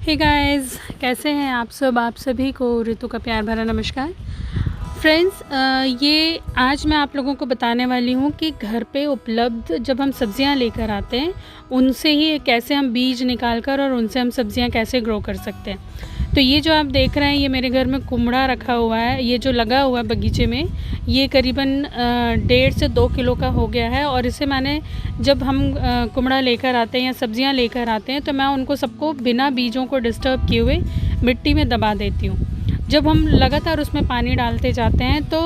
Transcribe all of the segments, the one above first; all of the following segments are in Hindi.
हे गाइस, कैसे हैं आप सब। आप सभी को ऋतु का प्यार भरा नमस्कार। फ्रेंड्स, ये आज मैं आप लोगों को बताने वाली हूँ कि घर पे उपलब्ध जब हम सब्जियाँ लेकर आते हैं उनसे ही कैसे हम बीज निकाल कर और उनसे हम सब्जियाँ कैसे ग्रो कर सकते हैं। तो ये जो आप देख रहे हैं, ये मेरे घर में कुमड़ा रखा हुआ है। ये जो लगा हुआ है बगीचे में, ये करीबन 1.5 से 2 किलो का हो गया है। और इसे मैंने जब हम कुमड़ा लेकर आते हैं या सब्जियां लेकर आते हैं तो मैं उनको सबको बिना बीजों को डिस्टर्ब किए हुए मिट्टी में दबा देती हूँ। जब हम लगातार उसमें पानी डालते जाते हैं तो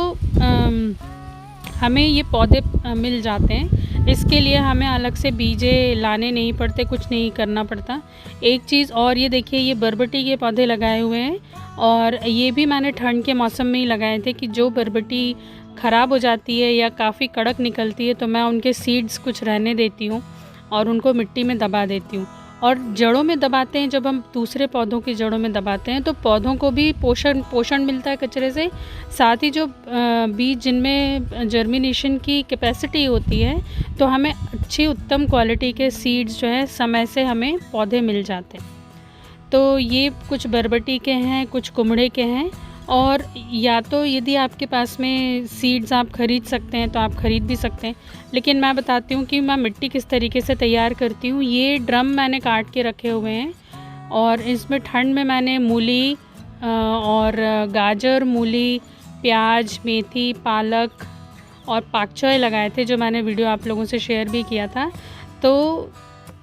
हमें ये पौधे मिल जाते हैं। इसके लिए हमें अलग से बीजे लाने नहीं पड़ते, कुछ नहीं करना पड़ता। एक चीज़ और, ये देखिए, ये बरबटी के पौधे लगाए हुए हैं और ये भी मैंने ठंड के मौसम में ही लगाए थे कि जो बरबटी ख़राब हो जाती है या काफ़ी कड़क निकलती है तो मैं उनके सीड्स कुछ रहने देती हूँ और उनको मिट्टी में दबा देती हूँ। और जड़ों में दबाते हैं, जब हम दूसरे पौधों की जड़ों में दबाते हैं तो पौधों को भी पोषण मिलता है कचरे से। साथ ही जो बीज जिनमें जर्मिनेशन की कैपेसिटी होती है तो हमें अच्छी उत्तम क्वालिटी के सीड्स जो है समय से हमें पौधे मिल जाते हैं। तो ये कुछ बरबटी के हैं, कुछ कुमड़े के हैं। और या तो यदि आपके पास में सीड्स आप ख़रीद सकते हैं तो आप ख़रीद भी सकते हैं, लेकिन मैं बताती हूँ कि मैं मिट्टी किस तरीके से तैयार करती हूँ। ये ड्रम मैंने काट के रखे हुए हैं और इसमें ठंड में मैंने मूली और गाजर, मूली, प्याज, मेथी, पालक और पाक चोय लगाए थे, जो मैंने वीडियो आप लोगों से शेयर भी किया था। तो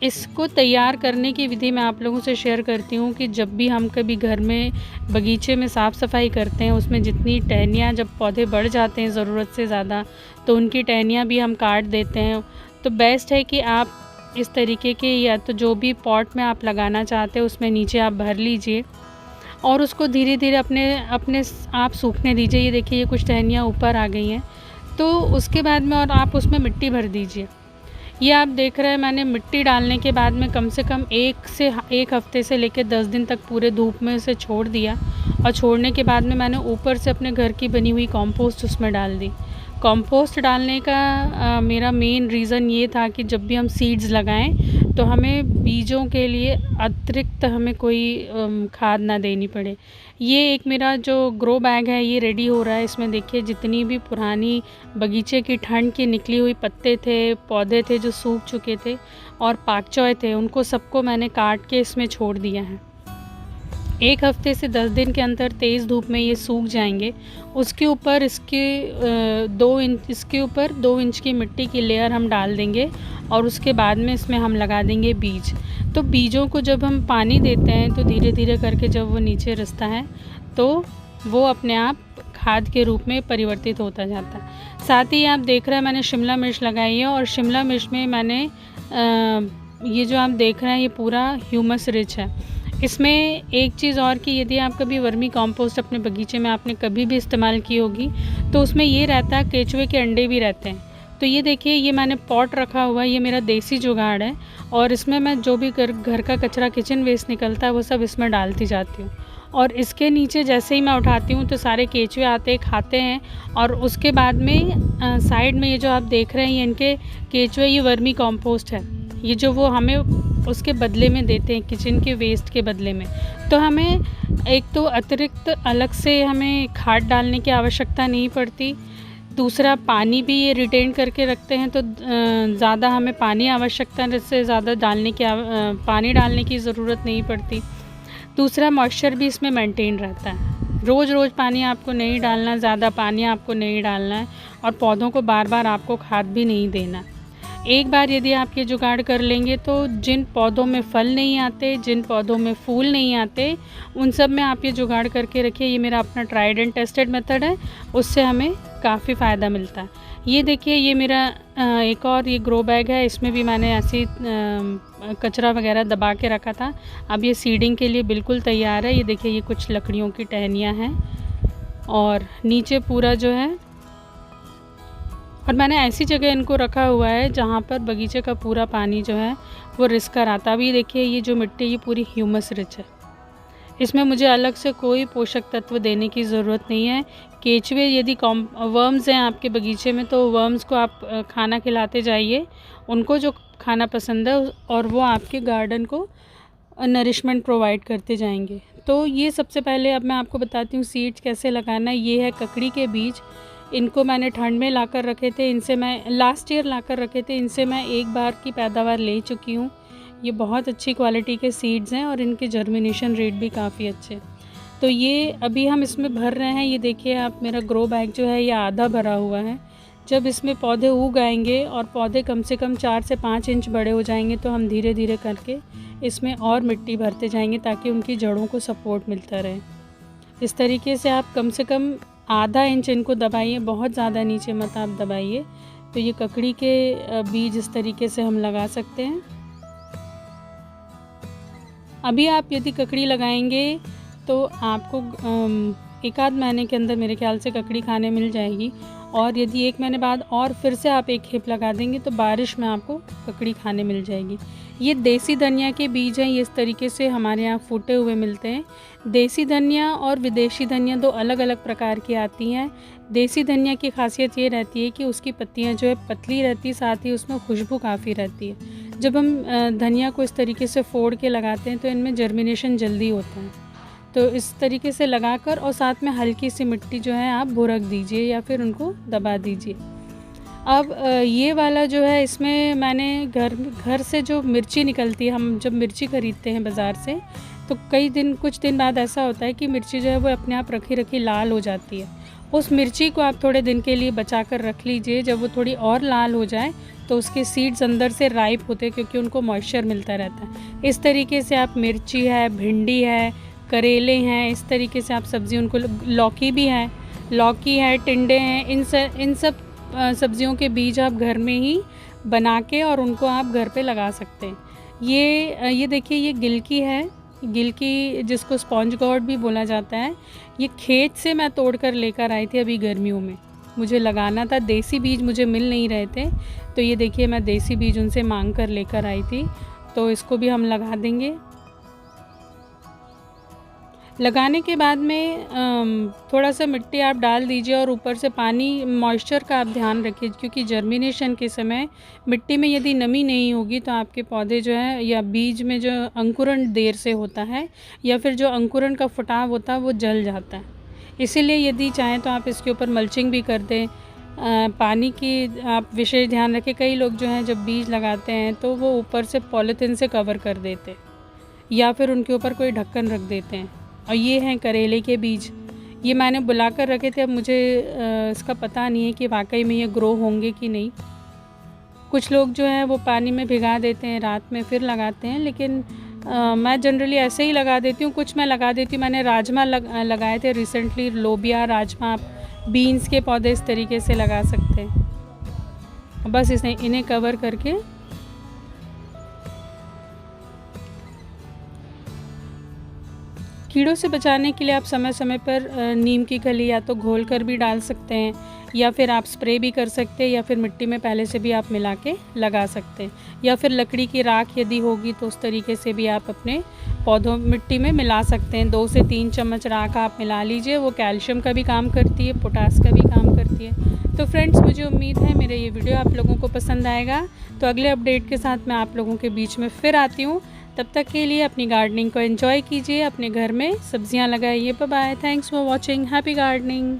इसको तैयार करने की विधि मैं आप लोगों से शेयर करती हूँ कि जब भी हम कभी घर में बगीचे में साफ़ सफाई करते हैं, उसमें जितनी टहनियाँ, जब पौधे बढ़ जाते हैं ज़रूरत से ज़्यादा तो उनकी टहनियाँ भी हम काट देते हैं। तो बेस्ट है कि आप इस तरीके के, या तो जो भी पॉट में आप लगाना चाहते हैं उसमें नीचे आप भर लीजिए और उसको धीरे धीरे अपने आप सूखने दीजिए। ये देखिए, ये कुछ टहनियाँ ऊपर आ गई हैं। तो उसके बाद में और आप उसमें मिट्टी भर दीजिए। ये आप देख रहे हैं, मैंने मिट्टी डालने के बाद में कम से कम एक हफ्ते से लेकर 10 दिन तक पूरे धूप में उसे छोड़ दिया। और छोड़ने के बाद में मैंने ऊपर से अपने घर की बनी हुई कंपोस्ट उसमें डाल दी। कंपोस्ट डालने का मेरा मेन रीज़न ये था कि जब भी हम सीड्स लगाएं तो हमें बीजों के लिए अतिरिक्त हमें कोई खाद ना देनी पड़े। ये एक मेरा जो ग्रो बैग है ये रेडी हो रहा है। इसमें देखिए, जितनी भी पुरानी बगीचे की ठंड की निकली हुई पत्ते थे, पौधे थे जो सूख चुके थे और पाक चोय थे, उनको सबको मैंने काट के इसमें छोड़ दिया है। 1 हफ्ते से 10 दिन के अंदर तेज़ धूप में ये सूख जाएंगे। उसके ऊपर इसके 2 इंच की मिट्टी की लेयर हम डाल देंगे और उसके बाद में इसमें हम लगा देंगे बीज। तो बीजों को जब हम पानी देते हैं तो धीरे धीरे करके जब वो नीचे रिसता है तो वो अपने आप खाद के रूप में परिवर्तित होता जाता है। साथ ही आप देख रहे हैं, मैंने शिमला मिर्च लगाई है और शिमला मिर्च में मैंने ये जो आप देख रहे हैं ये पूरा ह्यूमस रिच है। इसमें एक चीज़ और कि यदि आप कभी वर्मी कंपोस्ट अपने बगीचे में आपने कभी भी इस्तेमाल की होगी तो उसमें ये रहता है, केचुए के अंडे भी रहते हैं। तो ये देखिए, ये मैंने पॉट रखा हुआ है, ये मेरा देसी जुगाड़ है और इसमें मैं जो भी घर का कचरा, किचन वेस्ट निकलता है वो सब इसमें डालती जाती हूँ। और इसके नीचे जैसे ही मैं उठाती हूँ तो सारे केचुए आते खाते हैं। और उसके बाद में साइड में ये जो आप देख रहे हैं ये इनके केचुए, ये वर्मी कंपोस्ट है, ये जो वो हमें उसके बदले में देते हैं, किचन के वेस्ट के बदले में। तो हमें एक तो अतिरिक्त अलग से हमें खाद डालने की आवश्यकता नहीं पड़ती। दूसरा, पानी भी ये रिटेन करके रखते हैं तो ज़्यादा हमें पानी आवश्यकता से ज़्यादा पानी डालने की ज़रूरत नहीं पड़ती। दूसरा, मॉइस्चर भी इसमें मेंटेन रहता है। रोज़ रोज़ पानी आपको नहीं डालना, ज़्यादा पानी आपको नहीं डालना है और पौधों को बार बार आपको खाद भी नहीं देना। एक बार यदि आप ये जुगाड़ कर लेंगे तो जिन पौधों में फल नहीं आते, जिन पौधों में फूल नहीं आते, उन सब में आप ये जुगाड़ करके रखिए। ये मेरा अपना ट्राइड एंड टेस्टेड मेथड है, उससे हमें काफ़ी फ़ायदा मिलता है। ये देखिए, ये मेरा एक और ये ग्रो बैग है, इसमें भी मैंने ऐसी कचरा वगैरह दबा के रखा था। अब ये सीडिंग के लिए बिल्कुल तैयार है। ये देखिए, ये कुछ लकड़ियों की टहनियाँ हैं और नीचे पूरा जो है, और मैंने ऐसी जगह इनको रखा हुआ है जहाँ पर बगीचे का पूरा पानी जो है वो रिस कर आता। अभी देखिए, ये जो मिट्टी ये पूरी ह्यूमस रिच है, इसमें मुझे अलग से कोई पोषक तत्व देने की ज़रूरत नहीं है। केचुए यदि वर्म्स हैं आपके बगीचे में तो वर्म्स को आप खाना खिलाते जाइए, उनको जो खाना पसंद है और वो आपके गार्डन को नरिशमेंट प्रोवाइड करते जाएंगे। तो ये सबसे पहले अब मैं आपको बताती हूँ सीड्स कैसे लगाना है। ये है ककड़ी के बीज, इनको मैंने ठंड में ला कर रखे थे, इनसे मैं लास्ट ईयर ला कर रखे थे, इनसे मैं एक बार की पैदावार ले चुकी हूँ। ये बहुत अच्छी क्वालिटी के सीड्स हैं और इनके जर्मिनेशन रेट भी काफ़ी अच्छे। तो ये अभी हम इसमें भर रहे हैं। ये देखिए आप, मेरा ग्रो बैग जो है ये आधा भरा हुआ है। जब इसमें पौधे उग आएंगे और पौधे कम से कम 4 से 5 इंच बड़े हो जाएंगे तो हम धीरे धीरे करके इसमें और मिट्टी भरते जाएंगे ताकि उनकी जड़ों को सपोर्ट मिलता रहे। इस तरीके से आप कम से कम आधा इंच इनको दबाइए, बहुत ज़्यादा नीचे मत आप दबाइए। तो ये ककड़ी के बीज इस तरीके से हम लगा सकते हैं। अभी आप यदि ककड़ी लगाएंगे तो आपको एक आध महीने के अंदर मेरे ख्याल से ककड़ी खाने मिल जाएगी। और यदि 1 महीने बाद और फिर से आप एक खेप लगा देंगे तो बारिश में आपको ककड़ी खाने मिल जाएगी। ये देसी धनिया के बीज हैं, ये इस तरीके से हमारे यहाँ फूटे हुए मिलते हैं। देसी धनिया और विदेशी धनिया 2 अलग अलग प्रकार की आती हैं। देसी धनिया की खासियत ये रहती है कि उसकी पत्तियाँ जो है पतली रहती है, साथ ही उसमें खुशबू काफ़ी रहती है। जब हम धनिया को इस तरीके से फोड़ के लगाते हैं तो इनमें जर्मिनेशन जल्दी होता है। तो इस तरीके से लगाकर और साथ में हल्की सी मिट्टी जो है आप भुरक दीजिए या फिर उनको दबा दीजिए। अब ये वाला जो है, इसमें मैंने घर से जो मिर्ची निकलती है, हम जब मिर्ची खरीदते हैं बाज़ार से तो कुछ दिन बाद ऐसा होता है कि मिर्ची जो है वो अपने आप रखी रखी लाल हो जाती है। उस मिर्ची को आप थोड़े दिन के लिए बचा कर रख लीजिए। जब वो थोड़ी और लाल हो जाए तो उसके सीड्स अंदर से राइप होते हैं क्योंकि उनको मॉइस्चर मिलता रहता है। इस तरीके से आप मिर्ची है, भिंडी है, करेले हैं, इस तरीके से आप सब्ज़ी उनको, लौकी भी है, लौकी है, टिंडे हैं, इन सब सब्जियों के बीज आप घर में ही बना के और उनको आप घर पे लगा सकते हैं। ये देखिए, ये गिलकी है, गिलकी जिसको स्पॉन्ज गॉर्ड भी बोला जाता है। ये खेत से मैं तोड़ कर लेकर आई थी अभी गर्मियों में, मुझे लगाना था। देसी बीज मुझे मिल नहीं रहे थे तो ये देखिए मैं देसी बीज उनसे मांग कर लेकर आई थी। तो इसको भी हम लगा देंगे। लगाने के बाद में थोड़ा सा मिट्टी आप डाल दीजिए और ऊपर से पानी, मॉइस्चर का आप ध्यान रखिए क्योंकि जर्मिनेशन के समय मिट्टी में यदि नमी नहीं होगी तो आपके पौधे जो है या बीज में जो अंकुरण देर से होता है या फिर जो अंकुरण का फुटाव होता है वो जल जाता है। इसीलिए यदि चाहें तो आप इसके ऊपर मल्चिंग भी कर दें। पानी की आप विशेष ध्यान रखें। कई लोग जो हैं जब बीज लगाते हैं तो वो ऊपर से पॉलीथीन से कवर कर देते या फिर उनके ऊपर कोई ढक्कन रख देते हैं। और ये हैं करेले के बीज, ये मैंने बुला कर रखे थे। अब मुझे इसका पता नहीं है कि वाकई में ये ग्रो होंगे कि नहीं। कुछ लोग जो हैं वो पानी में भिगा देते हैं, रात में फिर लगाते हैं, लेकिन मैं जनरली ऐसे ही लगा देती हूँ। कुछ मैं लगा देती हूँ, मैंने राजमा लगाए थे रिसेंटली, लोबिया, राजमा, बीन्स के पौधे इस तरीके से लगा सकते हैं। बस इन्हें कवर करके कीड़ों से बचाने के लिए आप समय समय पर नीम की खली या तो घोल कर भी डाल सकते हैं या फिर आप स्प्रे भी कर सकते हैं या फिर मिट्टी में पहले से भी आप मिला के लगा सकते हैं। या फिर लकड़ी की राख यदि होगी तो उस तरीके से भी आप अपने पौधों मिट्टी में मिला सकते हैं। 2 से 3 चम्मच राख आप मिला लीजिए, वो कैल्शियम का भी काम करती है, पोटास का भी काम करती है। तो फ्रेंड्स, मुझे उम्मीद है मेरा ये वीडियो आप लोगों को पसंद आएगा। तो अगले अपडेट के साथ मैं आप लोगों के बीच में फिर आती हूँ। तब तक के लिए अपनी गार्डनिंग को एंजॉय कीजिए, अपने घर में सब्जियां लगाइए। Bye bye, thanks for watching, happy gardening.